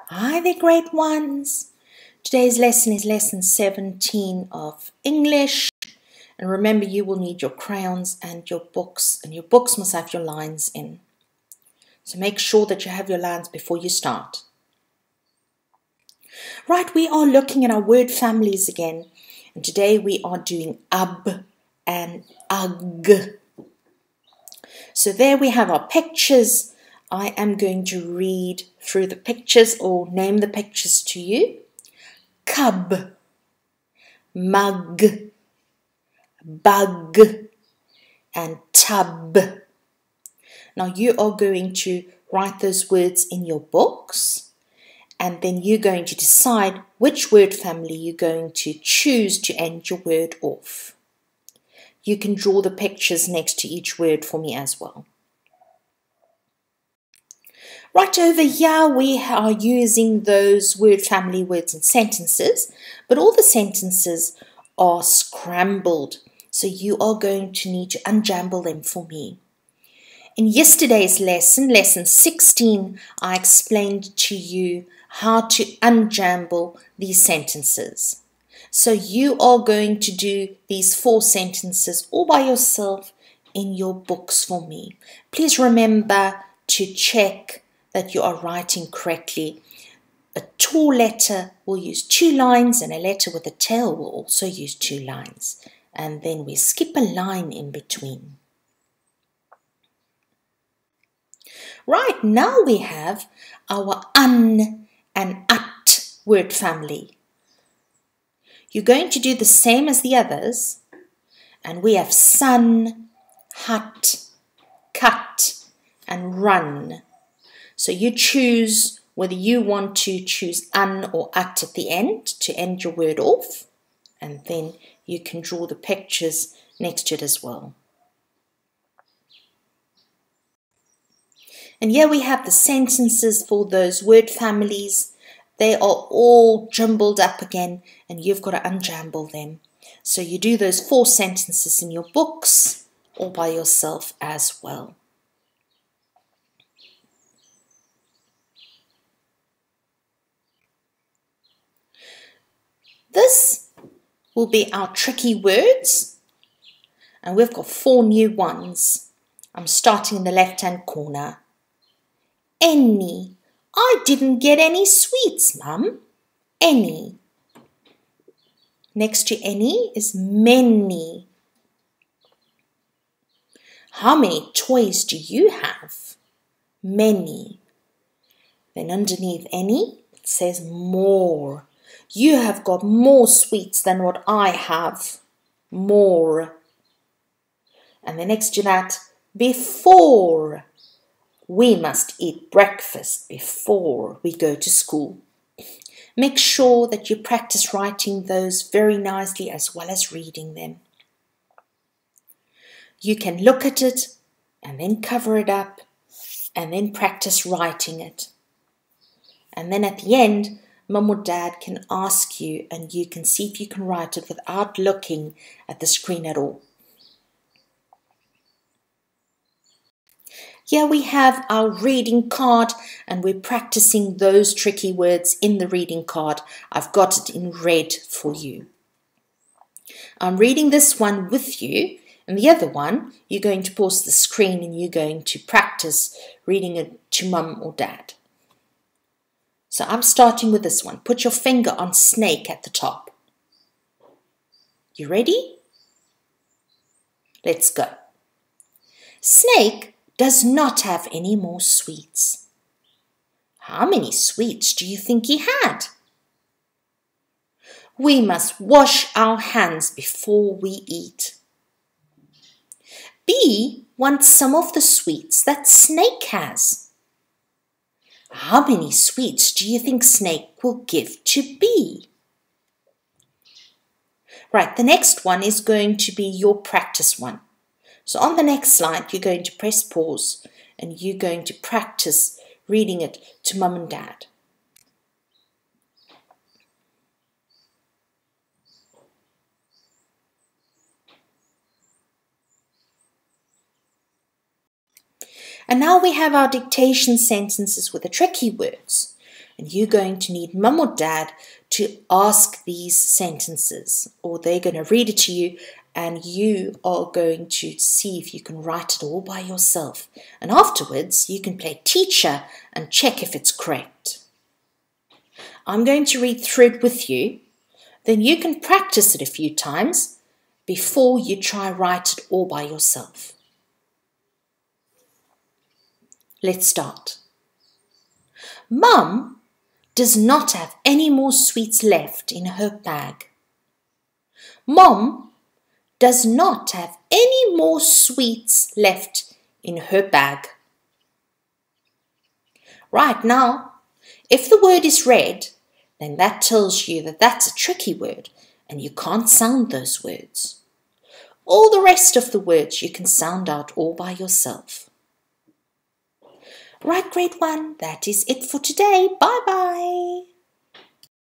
Hi there, great ones. Today's lesson is lesson 17 of English. And remember, you will need your crayons and your books must have your lines in. So make sure that you have your lines before you start. Right, we are looking at our word families again. And today we are doing ab and ug. So there we have our pictures. I am going to read through the pictures or name the pictures to you. Cub, mug, bug, and tub. Now you are going to write those words in your books, and then you're going to decide which word family you're going to choose to end your word off. You can draw the pictures next to each word for me as well. Right over here, we are using those word family words and sentences, but all the sentences are scrambled. So you are going to need to unjamble them for me. In yesterday's lesson, lesson 16, I explained to you how to unjamble these sentences. So you are going to do these 4 sentences all by yourself in your books for me. Please remember to check that you are writing correctly. A tall letter will use 2 lines and a letter with a tail will also use 2 lines. And then we skip a line in between. Right, now we have our un and at word family. You're going to do the same as the others. And we have sun, hut, cut, and run. So you choose whether you want to choose un or at the end to end your word off. And then you can draw the pictures next to it as well. And here we have the sentences for those word families. They are all jumbled up again and you've got to unjamble them. So you do those 4 sentences in your books or by yourself as well. This will be our tricky words, and we've got 4 new ones. I'm starting in the left-hand corner. Any. I didn't get any sweets, Mum. Any. Next to any is many. How many toys do you have? Many. Then underneath any, it says more. You have got more sweets than what I have. More. And then next to that, before. We must eat breakfast before we go to school. Make sure that you practice writing those very nicely as well as reading them. You can look at it and then cover it up and then practice writing it. And then at the end, Mum or Dad can ask you and you can see if you can write it without looking at the screen at all. Here we have our reading card and we're practicing those tricky words in the reading card. I've got it in red for you. I'm reading this one with you and the other one, you're going to pause the screen and you're going to practice reading it to Mum or Dad. So I'm starting with this one. Put your finger on snake at the top. You ready? Let's go. Snake does not have any more sweets. How many sweets do you think he had? We must wash our hands before we eat. B wants some of the sweets that Snake has. How many sweets do you think Snake will give to B? Right, the next one is going to be your practice one. So on the next slide, you're going to press pause and you're going to practice reading it to Mum and Dad. And now we have our dictation sentences with the tricky words. And you're going to need mum or dad to ask these sentences, or they're going to read it to you, and you are going to see if you can write it all by yourself. And afterwards, you can play teacher and check if it's correct. I'm going to read through it with you. Then you can practice it a few times before you try write it all by yourself. Let's start. Mum does not have any more sweets left in her bag. Mom does not have any more sweets left in her bag. Right now, if the word is red, then that tells you that that's a tricky word and you can't sound those words. All the rest of the words you can sound out all by yourself. Right, grade 1, that is it for today. Bye-bye.